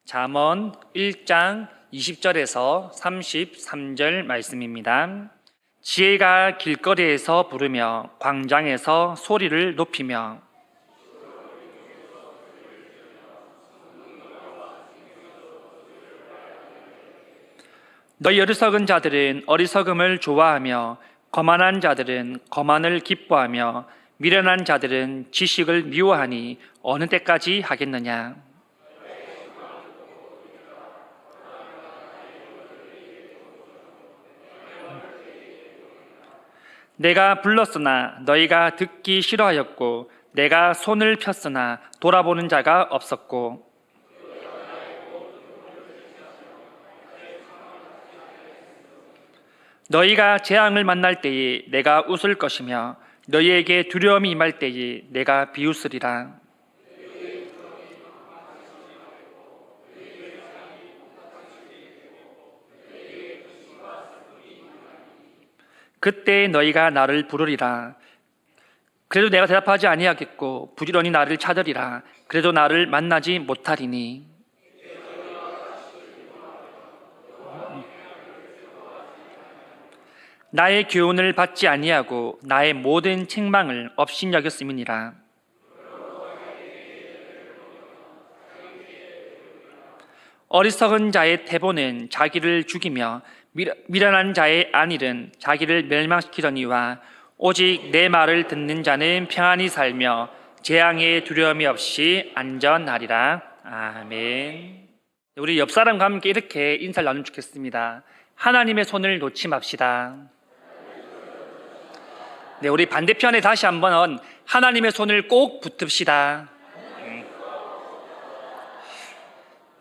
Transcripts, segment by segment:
잠언 1장 20절에서 33절 말씀입니다. 지혜가 길거리에서 부르며 광장에서 소리를 높이며 너희 어리석은 자들은 어리석음을 좋아하며 거만한 자들은 거만을 기뻐하며 미련한 자들은 지식을 미워하니 어느 때까지 하겠느냐. 내가 불렀으나 너희가 듣기 싫어하였고 내가 손을 폈으나 돌아보는 자가 없었고 너희가 재앙을 만날 때에 내가 웃을 것이며 너희에게 두려움이 임할 때에 내가 비웃으리라. 그때 너희가 나를 부르리라. 그래도 내가 대답하지 아니하겠고 부지런히 나를 찾으리라. 그래도 나를 만나지 못하리니. 나의 교훈을 받지 아니하고 나의 모든 책망을 업신여겼음이니라. 어리석은 자의 태보는 자기를 죽이며 미련한 자의 안일은 자기를 멸망시키려니와 오직 내 말을 듣는 자는 평안히 살며 재앙의 두려움이 없이 안전하리라. 아멘. 우리 옆 사람과 함께 이렇게 인사를 나누면 좋겠습니다. 하나님의 손을 놓지 맙시다. 네, 우리 반대편에 다시 한번 하나님의 손을 꼭 붙듭시다.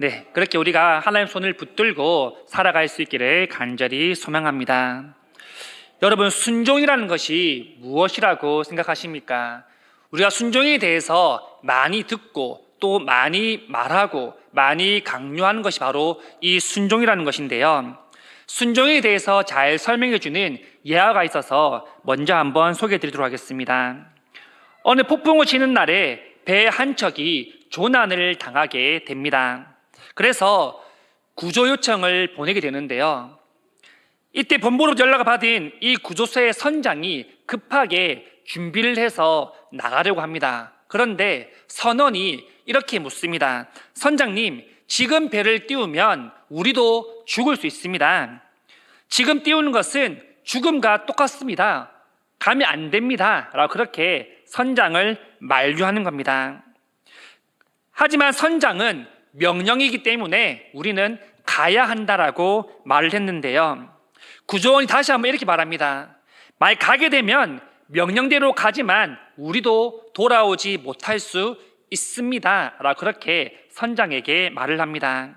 네, 그렇게 우리가 하나님의 손을 붙들고 살아갈 수 있기를 간절히 소망합니다. 여러분, 순종이라는 것이 무엇이라고 생각하십니까? 우리가 순종에 대해서 많이 듣고 또 많이 말하고 많이 강요하는 것이 바로 이 순종이라는 것인데요. 순종에 대해서 잘 설명해 주는 예화가 있어서 먼저 한번 소개해 드리도록 하겠습니다. 어느 폭풍우 치는 날에 배 한 척이 조난을 당하게 됩니다. 그래서 구조 요청을 보내게 되는데요. 이때 본부로 연락을 받은 이 구조소의 선장이 급하게 준비를 해서 나가려고 합니다. 그런데 선원이 이렇게 묻습니다. 선장님, 지금 배를 띄우면 우리도 죽을 수 있습니다. 지금 띄우는 것은 죽음과 똑같습니다. 가면 안 됩니다. 라고 그렇게 선장을 만류하는 겁니다. 하지만 선장은 명령이기 때문에 우리는 가야 한다라고 말을 했는데요. 구조원이 다시 한번 이렇게 말합니다. 만약 가게 되면 명령대로 가지만 우리도 돌아오지 못할 수 있습니다. 라고 그렇게 선장에게 말을 합니다.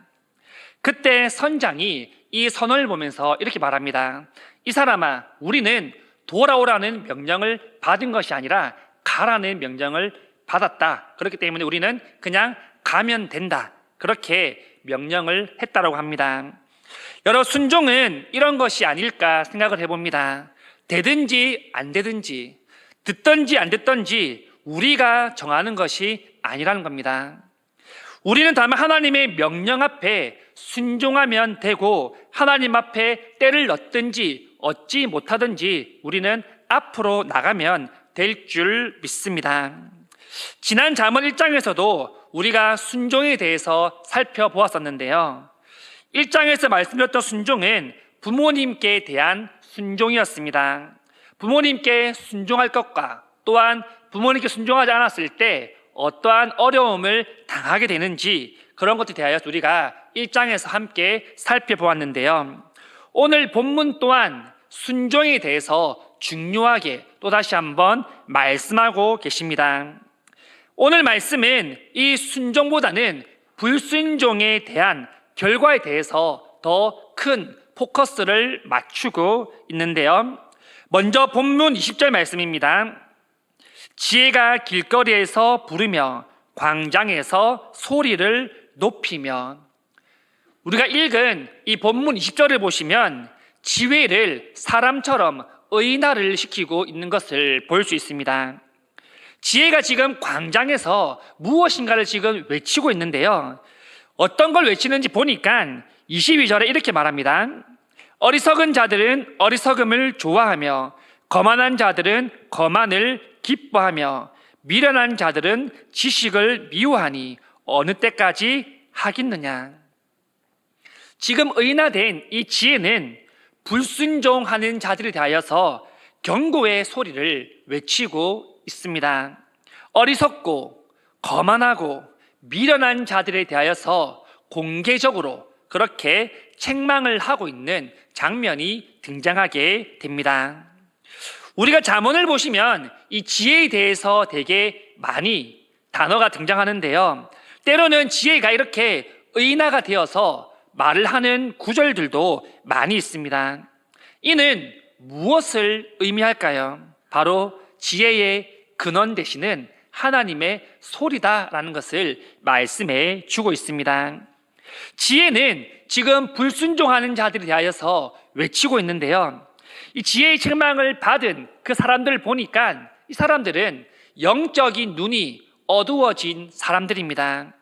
그때 선장이 이 선원을 보면서 이렇게 말합니다. 이 사람아, 우리는 돌아오라는 명령을 받은 것이 아니라 가라는 명령을 받았다. 그렇기 때문에 우리는 그냥 가면 된다. 그렇게 명령을 했다고 합니다. 여러 순종은 이런 것이 아닐까 생각을 해봅니다. 되든지 안 되든지, 듣든지 안 듣든지 우리가 정하는 것이 아니라는 겁니다. 우리는 다만 하나님의 명령 앞에 순종하면 되고 하나님 앞에 때를 넣든지 얻지 못하든지 우리는 앞으로 나가면 될 줄 믿습니다. 지난 잠언 1장에서도 우리가 순종에 대해서 살펴보았었는데요. 1장에서 말씀드렸던 순종은 부모님께 대한 순종이었습니다. 부모님께 순종할 것과 또한 부모님께 순종하지 않았을 때 어떠한 어려움을 당하게 되는지 그런 것에 대하여 우리가 1장에서 함께 살펴보았는데요. 오늘 본문 또한 순종에 대해서 중요하게 또다시 한번 말씀하고 계십니다. 오늘 말씀은 이 순종보다는 불순종에 대한 결과에 대해서 더 큰 포커스를 맞추고 있는데요. 먼저 본문 20절 말씀입니다. 지혜가 길거리에서 부르며 광장에서 소리를 높이며. 우리가 읽은 이 본문 20절을 보시면 지혜를 사람처럼 의인화를 시키고 있는 것을 볼 수 있습니다. 지혜가 지금 광장에서 무엇인가를 지금 외치고 있는데요. 어떤 걸 외치는지 보니까 22절에 이렇게 말합니다. 어리석은 자들은 어리석음을 좋아하며 거만한 자들은 거만을 기뻐하며 미련한 자들은 지식을 미워하니 어느 때까지 하겠느냐. 지금 의인화된 이 지혜는 불순종하는 자들에 대하여서 경고의 소리를 외치고 있습니다. 어리석고 거만하고 미련한 자들에 대하여서 공개적으로 그렇게 책망을 하고 있는 장면이 등장하게 됩니다. 우리가 잠언을 보시면 이 지혜에 대해서 되게 많이 단어가 등장하는데요. 때로는 지혜가 이렇게 의인화가 되어서 말을 하는 구절들도 많이 있습니다. 이는 무엇을 의미할까요? 바로 지혜의 근원 되시는 하나님의 소리다라는 것을 말씀해 주고 있습니다. 지혜는 지금 불순종하는 자들에 대하여서 외치고 있는데요. 이 지혜의 책망을 받은 그 사람들을 보니까 이 사람들은 영적인 눈이 어두워진 사람들입니다.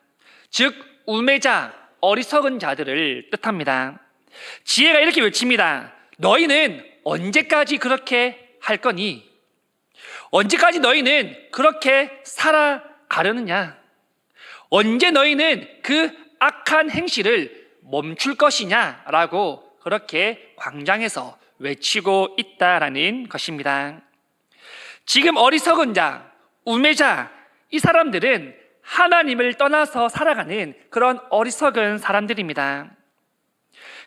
즉 우매자, 어리석은 자들을 뜻합니다. 지혜가 이렇게 외칩니다. 너희는 언제까지 그렇게 할 거니? 언제까지 너희는 그렇게 살아가려느냐? 언제 너희는 그 악한 행실을 멈출 것이냐라고 그렇게 광장에서 외치고 있다라는 것입니다. 지금 어리석은 자, 우매자, 이 사람들은 하나님을 떠나서 살아가는 그런 어리석은 사람들입니다.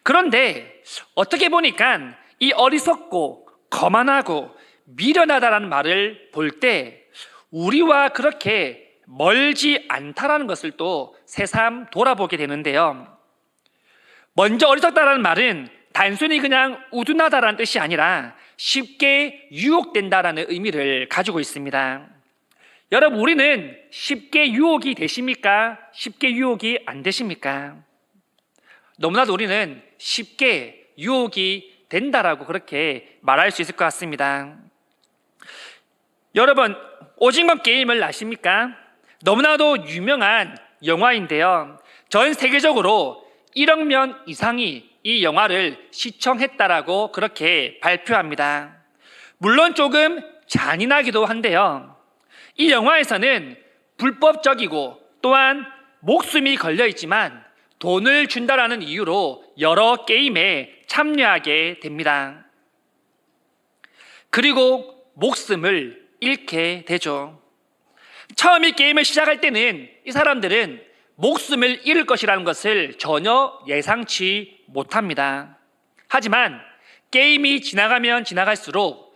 그런데 어떻게 보니까 이 어리석고 거만하고 미련하다라는 말을 볼 때 우리와 그렇게 멀지 않다라는 것을 또 새삼 돌아보게 되는데요. 먼저 어리석다라는 말은 단순히 그냥 우둔하다라는 뜻이 아니라 쉽게 유혹된다라는 의미를 가지고 있습니다. 여러분, 우리는 쉽게 유혹이 되십니까? 쉽게 유혹이 안 되십니까? 너무나도 우리는 쉽게 유혹이 된다라고 그렇게 말할 수 있을 것 같습니다. 여러분, 오징어 게임을 아십니까? 너무나도 유명한 영화인데요. 전 세계적으로 1억 명 이상이 이 영화를 시청했다라고 그렇게 발표합니다. 물론 조금 잔인하기도 한데요. 이 영화에서는 불법적이고 또한 목숨이 걸려 있지만 돈을 준다라는 이유로 여러 게임에 참여하게 됩니다. 그리고 목숨을 잃게 되죠. 처음 이 게임을 시작할 때는 이 사람들은 목숨을 잃을 것이라는 것을 전혀 예상치 못합니다. 하지만 게임이 지나가면 지나갈수록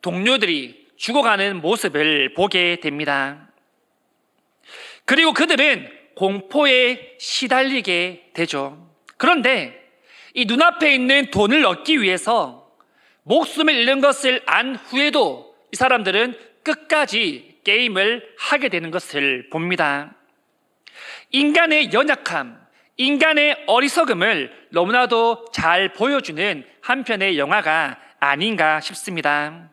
동료들이 죽어가는 모습을 보게 됩니다. 그리고 그들은 공포에 시달리게 되죠. 그런데 이 눈앞에 있는 돈을 얻기 위해서 목숨을 잃는 것을 안 후에도 이 사람들은 끝까지 게임을 하게 되는 것을 봅니다. 인간의 연약함, 인간의 어리석음을 너무나도 잘 보여주는 한 편의 영화가 아닌가 싶습니다.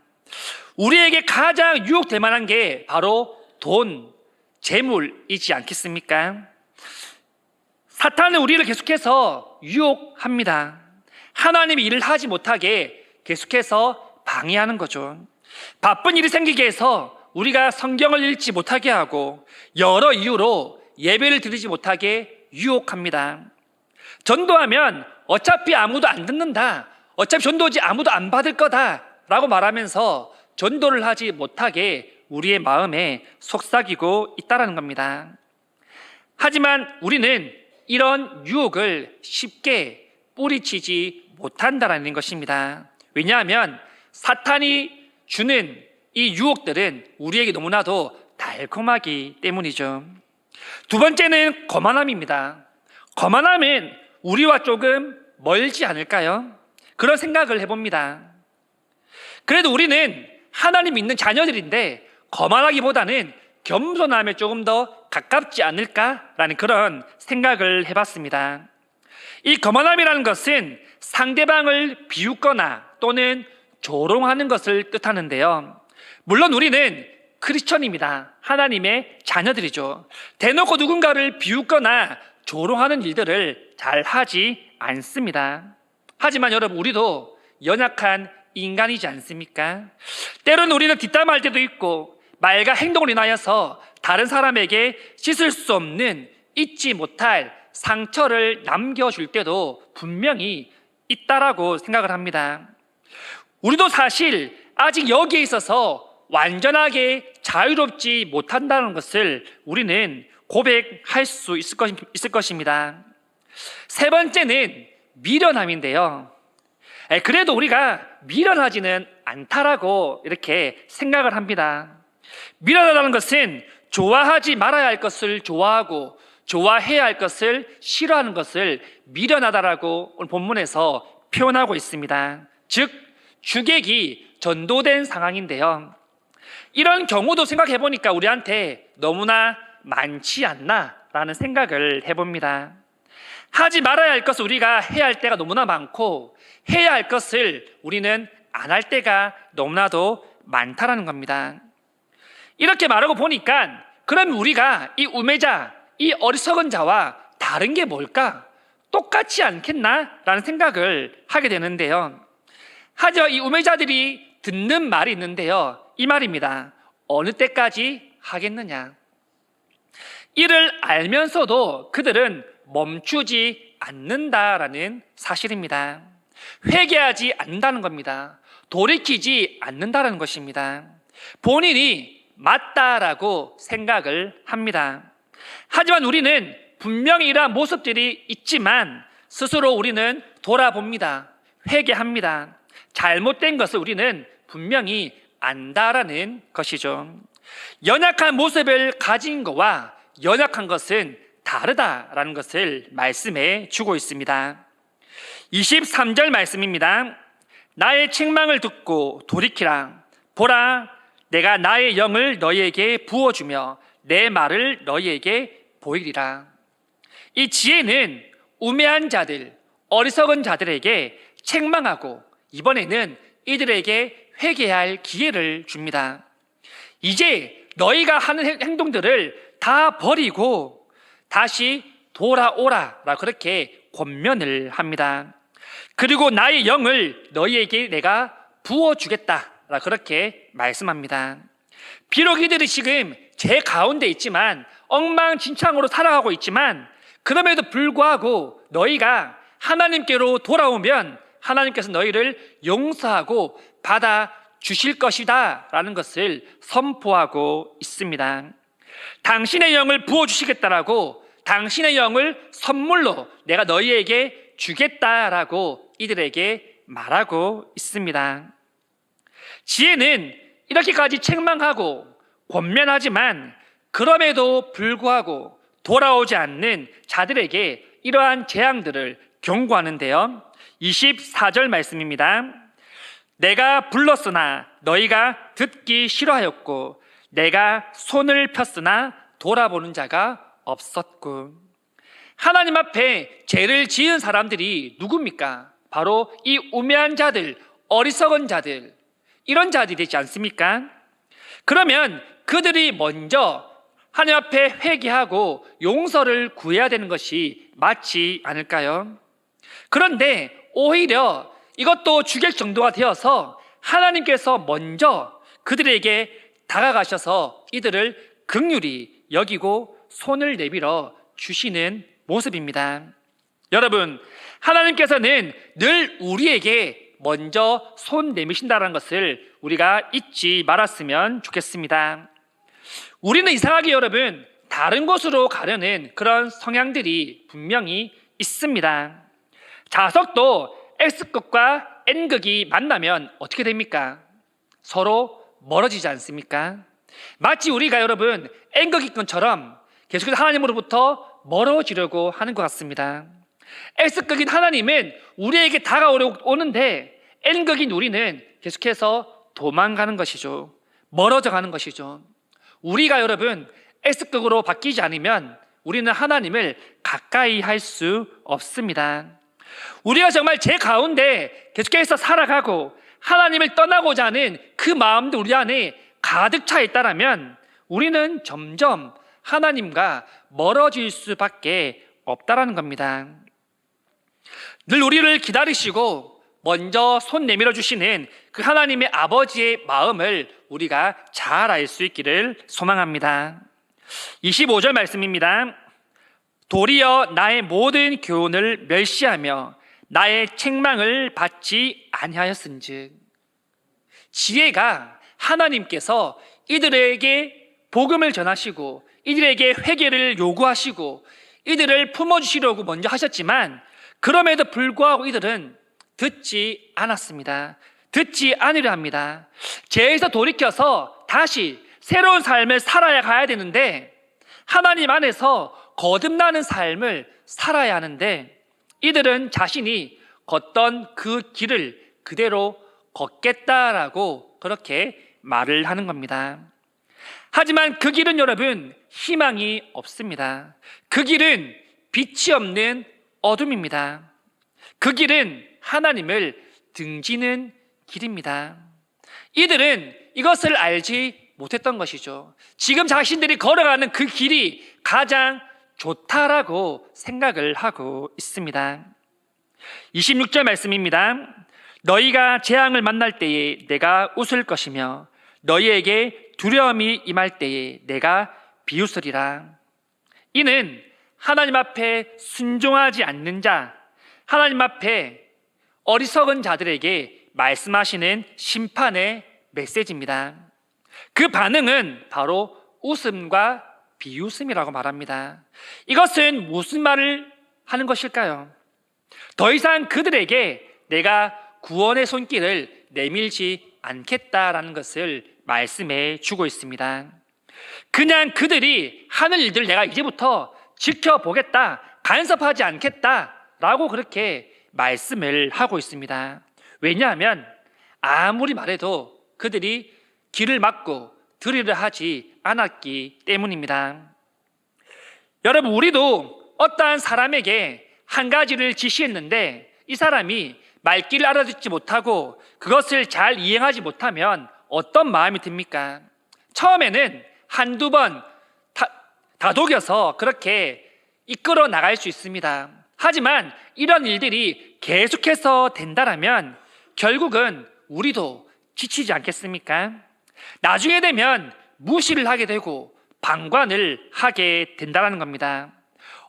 우리에게 가장 유혹될 만한 게 바로 돈, 재물이지 않겠습니까? 사탄은 우리를 계속해서 유혹합니다. 하나님이 일을 하지 못하게 계속해서 방해하는 거죠. 바쁜 일이 생기게 해서 우리가 성경을 읽지 못하게 하고 여러 이유로 예배를 드리지 못하게 유혹합니다. 전도하면 어차피 아무도 안 듣는다, 어차피 전도지 아무도 안 받을 거다라고 말하면서 전도를 하지 못하게 우리의 마음에 속삭이고 있다는 겁니다. 하지만 우리는 이런 유혹을 쉽게 뿌리치지 못한다는 것입니다. 왜냐하면 사탄이 주는 이 유혹들은 우리에게 너무나도 달콤하기 때문이죠. 두 번째는 거만함입니다. 거만함은 우리와 조금 멀지 않을까요? 그런 생각을 해봅니다. 그래도 우리는 하나님 믿는 자녀들인데 거만하기보다는 겸손함에 조금 더 가깝지 않을까라는 그런 생각을 해봤습니다. 이 거만함이라는 것은 상대방을 비웃거나 또는 조롱하는 것을 뜻하는데요. 물론 우리는 크리스천입니다. 하나님의 자녀들이죠. 대놓고 누군가를 비웃거나 조롱하는 일들을 잘 하지 않습니다. 하지만 여러분, 우리도 연약한 인간이지 않습니까? 때로는 우리는 뒷담화할 때도 있고 말과 행동으로 인하여서 다른 사람에게 씻을 수 없는, 잊지 못할 상처를 남겨줄 때도 분명히 있다라고 생각을 합니다. 우리도 사실 아직 여기에 있어서 완전하게 자유롭지 못한다는 것을 우리는 고백할 수 있을 것입니다. 세 번째는 미련함인데요. 그래도 우리가 미련하지는 않다라고 이렇게 생각을 합니다. 미련하다는 것은 좋아하지 말아야 할 것을 좋아하고 좋아해야 할 것을 싫어하는 것을 미련하다라고 오늘 본문에서 표현하고 있습니다. 즉 주객이 전도된 상황인데요. 이런 경우도 생각해 보니까 우리한테 너무나 많지 않나라는 생각을 해봅니다. 하지 말아야 할 것을 우리가 해야 할 때가 너무나 많고 해야 할 것을 우리는 안 할 때가 너무나도 많다라는 겁니다. 이렇게 말하고 보니까 그럼 우리가 이 우매자, 이 어리석은 자와 다른 게 뭘까? 똑같지 않겠나라는 생각을 하게 되는데요. 하지만 이 우매자들이 듣는 말이 있는데요. 이 말입니다. 어느 때까지 하겠느냐? 이를 알면서도 그들은 멈추지 않는다라는 사실입니다. 회개하지 않는다는 겁니다. 돌이키지 않는다는 것입니다. 본인이 맞다라고 생각을 합니다. 하지만 우리는 분명히 이러한 모습들이 있지만 스스로 우리는 돌아봅니다. 회개합니다. 잘못된 것을 우리는 분명히 안다라는 것이죠. 연약한 모습을 가진 것과 연약한 것은 다르다라는 것을 말씀해 주고 있습니다. 23절 말씀입니다. 나의 책망을 듣고 돌이키라. 보라, 내가 나의 영을 너희에게 부어주며 내 말을 너희에게 보이리라. 이 지혜는 우매한 자들, 어리석은 자들에게 책망하고 이번에는 이들에게 회개할 기회를 줍니다. 이제 너희가 하는 행동들을 다 버리고 다시 돌아오라 라고 그렇게 권면을 합니다. 그리고 나의 영을 너희에게 내가 부어주겠다 라고 그렇게 말씀합니다. 비록 이들이 지금 제 가운데 있지만 엉망진창으로 살아가고 있지만 그럼에도 불구하고 너희가 하나님께로 돌아오면 하나님께서 너희를 용서하고 받아주실 것이다 라는 것을 선포하고 있습니다. 당신의 영을 부어주시겠다라고, 당신의 영을 선물로 내가 너희에게 주겠다라고 이들에게 말하고 있습니다. 지혜는 이렇게까지 책망하고 권면하지만 그럼에도 불구하고 돌아오지 않는 자들에게 이러한 재앙들을 경고하는데요. 24절 말씀입니다. 내가 불렀으나 너희가 듣기 싫어하였고 내가 손을 폈으나 돌아보는 자가 없었고. 하나님 앞에 죄를 지은 사람들이 누굽니까? 바로 이 우매한 자들, 어리석은 자들, 이런 자들이 되지 않습니까? 그러면 그들이 먼저 하나님 앞에 회개하고 용서를 구해야 되는 것이 맞지 않을까요? 그런데 오히려 이것도 주객 정도가 되어서 하나님께서 먼저 그들에게 다가가셔서 이들을 긍휼히 여기고 손을 내밀어 주시는 모습입니다. 여러분, 하나님께서는 늘 우리에게 먼저 손 내미신다는 것을 우리가 잊지 말았으면 좋겠습니다. 우리는 이상하게 여러분, 다른 곳으로 가려는 그런 성향들이 분명히 있습니다. 자석도 X극과 N극이 만나면 어떻게 됩니까? 서로 멀어지지 않습니까? 마치 우리가 여러분 N극인 것처럼 계속해서 하나님으로부터 멀어지려고 하는 것 같습니다. X극인 하나님은 우리에게 다가오는데 N극인 우리는 계속해서 도망가는 것이죠. 멀어져 가는 것이죠. 우리가 여러분 X극으로 바뀌지 않으면 우리는 하나님을 가까이 할 수 없습니다. 우리가 정말 제 가운데 계속해서 살아가고 하나님을 떠나고자 하는 그 마음도 우리 안에 가득 차 있다면 우리는 점점 하나님과 멀어질 수밖에 없다라는 겁니다. 늘 우리를 기다리시고 먼저 손 내밀어 주시는 그 하나님의 아버지의 마음을 우리가 잘 알 수 있기를 소망합니다. 25절 말씀입니다. 도리어 나의 모든 교훈을 멸시하며 나의 책망을 받지 아니하였은즉. 지혜가 하나님께서 이들에게 복음을 전하시고 이들에게 회개를 요구하시고 이들을 품어주시려고 먼저 하셨지만 그럼에도 불구하고 이들은 듣지 않았습니다. 듣지 않으려 합니다. 죄에서 돌이켜서 다시 새로운 삶을 살아야 가야 되는데 하나님 안에서 거듭나는 삶을 살아야 하는데 이들은 자신이 걷던 그 길을 그대로 걷겠다라고 그렇게 말을 하는 겁니다. 하지만 그 길은 여러분 희망이 없습니다. 그 길은 빛이 없는 어둠입니다. 그 길은 하나님을 등지는 길입니다. 이들은 이것을 알지 못했던 것이죠. 지금 자신들이 걸어가는 그 길이 가장 좋다라고 생각을 하고 있습니다. 26절 말씀입니다. 너희가 재앙을 만날 때에 내가 웃을 것이며 너희에게 두려움이 임할 때에 내가 비웃으리라. 이는 하나님 앞에 순종하지 않는 자, 하나님 앞에 어리석은 자들에게 말씀하시는 심판의 메시지입니다. 그 반응은 바로 웃음과 비웃음이라고 말합니다. 이것은 무슨 말을 하는 것일까요? 더 이상 그들에게 내가 구원의 손길을 내밀지 않겠다라는 것을 말씀해 주고 있습니다. 그냥 그들이 하는 일들을 내가 이제부터 지켜보겠다, 간섭하지 않겠다라고 그렇게 말씀을 하고 있습니다. 왜냐하면 아무리 말해도 그들이 길을 막고 들으려 하지 않았기 때문입니다. 여러분, 우리도 어떠한 사람에게 한 가지를 지시했는데 이 사람이 말귀를 알아듣지 못하고 그것을 잘 이행하지 못하면 어떤 마음이 듭니까? 처음에는 한두 번 다독여서 그렇게 이끌어 나갈 수 있습니다. 하지만 이런 일들이 계속해서 된다면 결국은 우리도 지치지 않겠습니까? 나중에 되면 무시를 하게 되고 방관을 하게 된다는 겁니다.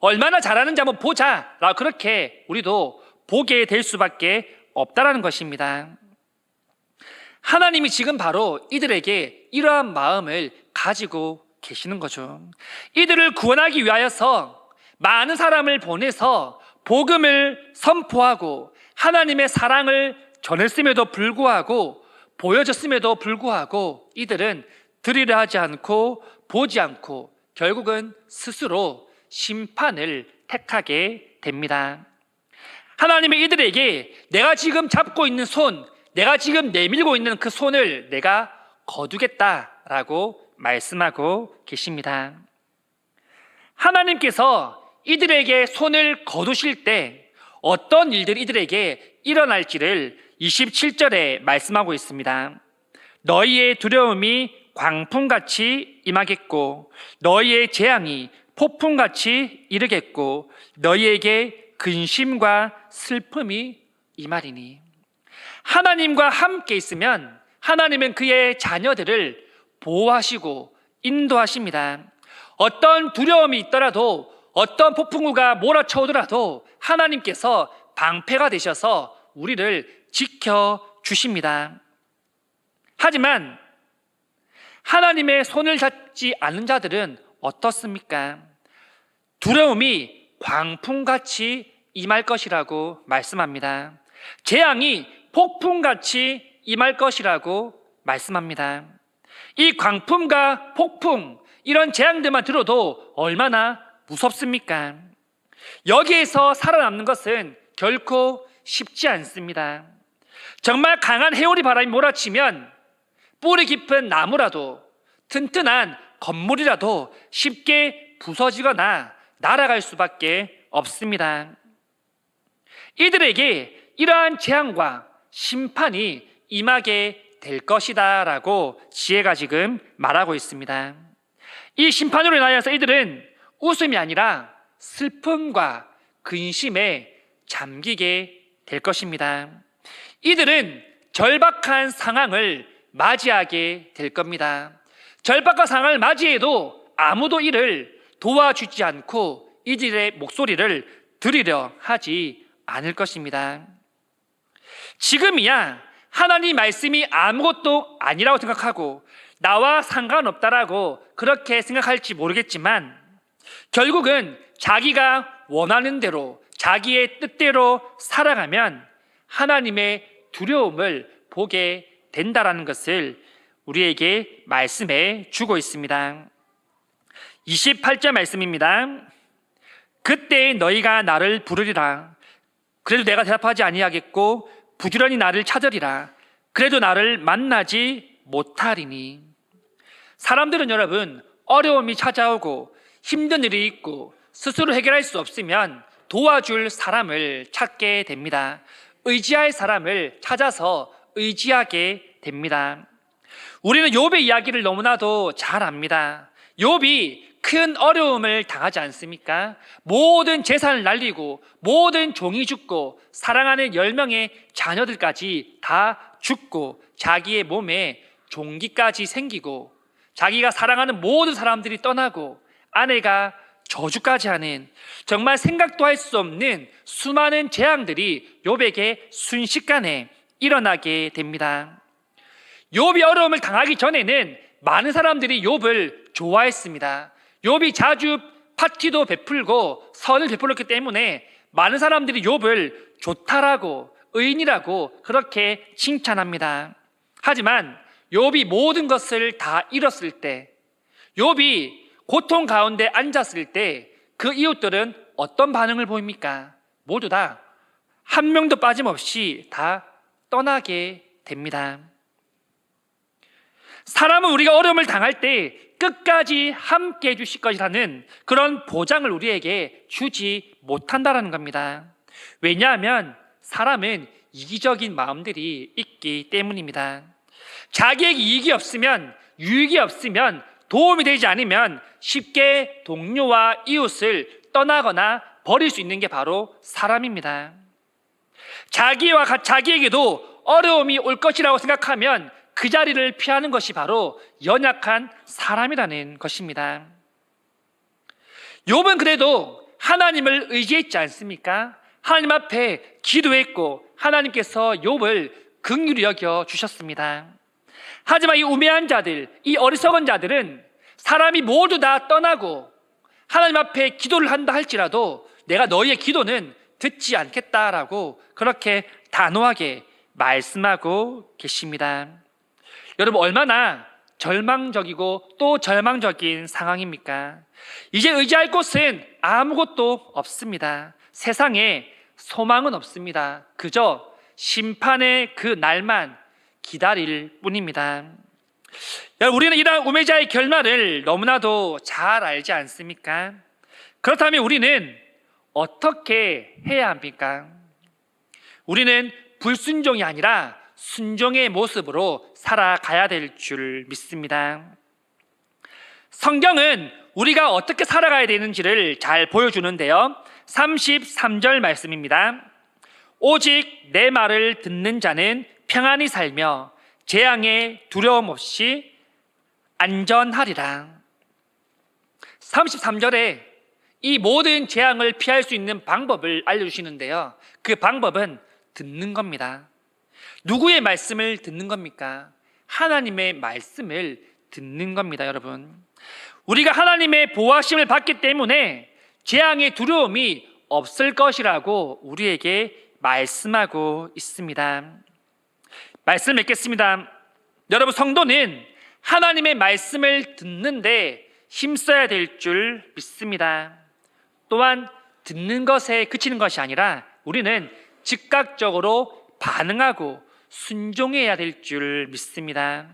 얼마나 잘하는지 한번 보자라고 그렇게 우리도 보게 될 수밖에 없다는 것입니다. 하나님이 지금 바로 이들에게 이러한 마음을 가지고 계시는 거죠. 이들을 구원하기 위하여서 많은 사람을 보내서 복음을 선포하고 하나님의 사랑을 전했음에도 불구하고 보여줬음에도 불구하고 이들은 들으려 하지 않고 보지 않고 결국은 스스로 심판을 택하게 됩니다. 하나님이 이들에게 내가 지금 잡고 있는 손, 내가 지금 내밀고 있는 그 손을 내가 거두겠다라고 말씀하고 계십니다. 하나님께서 이들에게 손을 거두실 때 어떤 일들이 이들에게 일어날지를 27절에 말씀하고 있습니다. 너희의 두려움이 광풍같이 임하겠고 너희의 재앙이 폭풍같이 이르겠고 너희에게 근심과 슬픔이 임하리니. 하나님과 함께 있으면 하나님은 그의 자녀들을 보호하시고 인도하십니다. 어떤 두려움이 있더라도 어떤 폭풍우가 몰아쳐오더라도 하나님께서 방패가 되셔서 우리를 지켜주십니다. 하지만 하나님의 손을 잡지 않는 자들은 어떻습니까? 두려움이 광풍같이 임할 것이라고 말씀합니다. 재앙이 폭풍같이 임할 것이라고 말씀합니다. 이 광풍과 폭풍, 이런 재앙들만 들어도 얼마나 무섭습니까? 여기에서 살아남는 것은 결코 쉽지 않습니다. 정말 강한 해오리 바람이 몰아치면 뿌리 깊은 나무라도 튼튼한 건물이라도 쉽게 부서지거나 날아갈 수밖에 없습니다. 이들에게 이러한 재앙과 심판이 임하게 될 것이다 라고 지혜가 지금 말하고 있습니다. 이 심판으로 인하여서 이들은 웃음이 아니라 슬픔과 근심에 잠기게 될 것입니다. 이들은 절박한 상황을 맞이하게 될 겁니다. 절박한 상황을 맞이해도 아무도 이를 도와주지 않고 이들의 목소리를 들으려 하지 않을 것입니다. 지금이야 하나님 말씀이 아무것도 아니라고 생각하고 나와 상관없다라고 그렇게 생각할지 모르겠지만 결국은 자기가 원하는 대로 자기의 뜻대로 살아가면 하나님의 두려움을 보게 된다라는 것을 우리에게 말씀해 주고 있습니다. 28절 말씀입니다. 그때 너희가 나를 부르리라. 그래도 내가 대답하지 아니하겠고 부지런히 나를 찾으리라. 그래도 나를 만나지 못하리니. 사람들은 여러분 어려움이 찾아오고 힘든 일이 있고 스스로 해결할 수 없으면 도와줄 사람을 찾게 됩니다. 의지할 사람을 찾아서 의지하게 됩니다. 우리는 욥의 이야기를 너무나도 잘 압니다. 욥이 큰 어려움을 당하지 않습니까? 모든 재산을 날리고 모든 종이 죽고 사랑하는 10명의 자녀들까지 다 죽고 자기의 몸에 종기까지 생기고 자기가 사랑하는 모든 사람들이 떠나고 아내가 저주까지 하는 정말 생각도 할 수 없는 수많은 재앙들이 욥에게 순식간에 일어나게 됩니다. 욥이 어려움을 당하기 전에는 많은 사람들이 욥을 좋아했습니다. 욥이 자주 파티도 베풀고 선을 베풀었기 때문에 많은 사람들이 욥을 좋다라고 의인이라고 그렇게 칭찬합니다. 하지만 욥이 모든 것을 다 잃었을 때, 욥이 고통 가운데 앉았을 때 그 이웃들은 어떤 반응을 보입니까? 모두 다 한 명도 빠짐없이 다 떠나게 됩니다. 사람은 우리가 어려움을 당할 때 끝까지 함께 해주실 것이라는 그런 보장을 우리에게 주지 못한다는 겁니다. 왜냐하면 사람은 이기적인 마음들이 있기 때문입니다. 자기에게 이익이 없으면, 유익이 없으면, 도움이 되지 않으면 쉽게 동료와 이웃을 떠나거나 버릴 수 있는 게 바로 사람입니다. 자기에게도 어려움이 올 것이라고 생각하면 그 자리를 피하는 것이 바로 연약한 사람이라는 것입니다. 욥은 그래도 하나님을 의지했지 않습니까? 하나님 앞에 기도했고 하나님께서 욥을 긍휼히 여겨 주셨습니다. 하지만 이 우매한 자들, 이 어리석은 자들은 사람이 모두 다 떠나고 하나님 앞에 기도를 한다 할지라도 내가 너희의 기도는 듣지 않겠다라고 그렇게 단호하게 말씀하고 계십니다. 여러분 얼마나 절망적이고 또 절망적인 상황입니까? 이제 의지할 곳은 아무것도 없습니다. 세상에 소망은 없습니다. 그저 심판의 그 날만 기다릴 뿐입니다. 여러분 우리는 이러한 우매자의 결말을 너무나도 잘 알지 않습니까? 그렇다면 우리는 어떻게 해야 합니까? 우리는 불순종이 아니라 순종의 모습으로 살아가야 될 줄 믿습니다. 성경은 우리가 어떻게 살아가야 되는지를 잘 보여주는데요. 33절 말씀입니다. 오직 내 말을 듣는 자는 평안히 살며 재앙에 두려움 없이 안전하리라. 33절에 이 모든 재앙을 피할 수 있는 방법을 알려주시는데요. 그 방법은 듣는 겁니다. 누구의 말씀을 듣는 겁니까? 하나님의 말씀을 듣는 겁니다, 여러분. 우리가 하나님의 보호하심을 받기 때문에 재앙의 두려움이 없을 것이라고 우리에게 말씀하고 있습니다. 말씀을 맺겠습니다. 여러분 성도는 하나님의 말씀을 듣는데 힘써야 될 줄 믿습니다. 또한 듣는 것에 그치는 것이 아니라 우리는 즉각적으로 반응하고 순종해야 될 줄 믿습니다.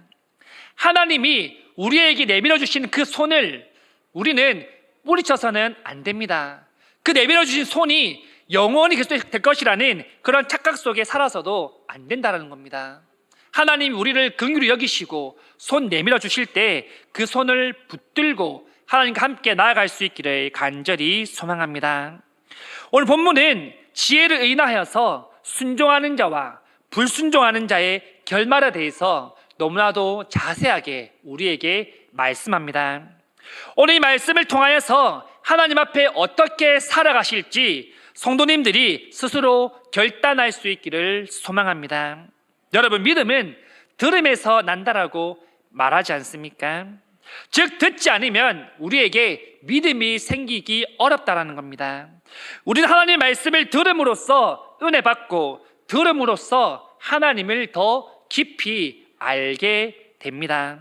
하나님이 우리에게 내밀어 주신 그 손을 우리는 뿌리쳐서는 안 됩니다. 그 내밀어 주신 손이 영원히 계속 될 것이라는 그런 착각 속에 살아서도 안 된다는 겁니다. 하나님이 우리를 긍휼히 여기시고 손 내밀어 주실 때 그 손을 붙들고 하나님과 함께 나아갈 수 있기를 간절히 소망합니다. 오늘 본문은 지혜를 의인하여서 순종하는 자와 불순종하는 자의 결말에 대해서 너무나도 자세하게 우리에게 말씀합니다. 오늘 이 말씀을 통하여서 하나님 앞에 어떻게 살아가실지 성도님들이 스스로 결단할 수 있기를 소망합니다. 여러분, 믿음은 들음에서 난다라고 말하지 않습니까? 즉, 듣지 않으면 우리에게 믿음이 생기기 어렵다라는 겁니다. 우리는 하나님의 말씀을 들음으로써 은혜 받고 들음으로써 하나님을 더 깊이 알게 됩니다.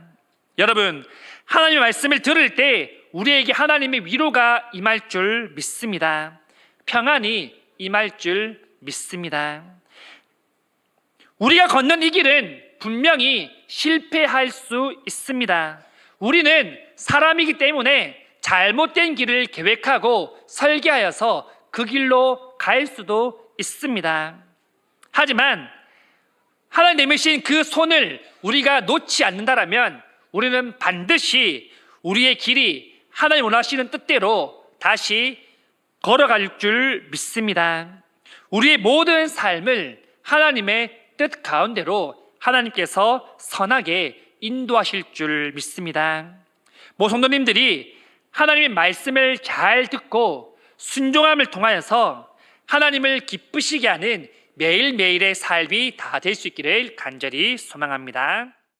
여러분, 하나님의 말씀을 들을 때 우리에게 하나님의 위로가 임할 줄 믿습니다. 평안이 임할 줄 믿습니다. 우리가 걷는 이 길은 분명히 실패할 수 있습니다. 우리는 사람이기 때문에 잘못된 길을 계획하고 설계하여서 그 길로 갈 수도 있습니다. 하지만 하나님 내미신 그 손을 우리가 놓지 않는다라면 우리는 반드시 우리의 길이 하나님 원하시는 뜻대로 다시 걸어갈 줄 믿습니다. 우리의 모든 삶을 하나님의 뜻 가운데로 하나님께서 선하게 인도하실 줄 믿습니다. 성도님들이 하나님의 말씀을 잘 듣고 순종함을 통하여서 하나님을 기쁘시게 하는 매일매일의 삶이 다 될 수 있기를 간절히 소망합니다.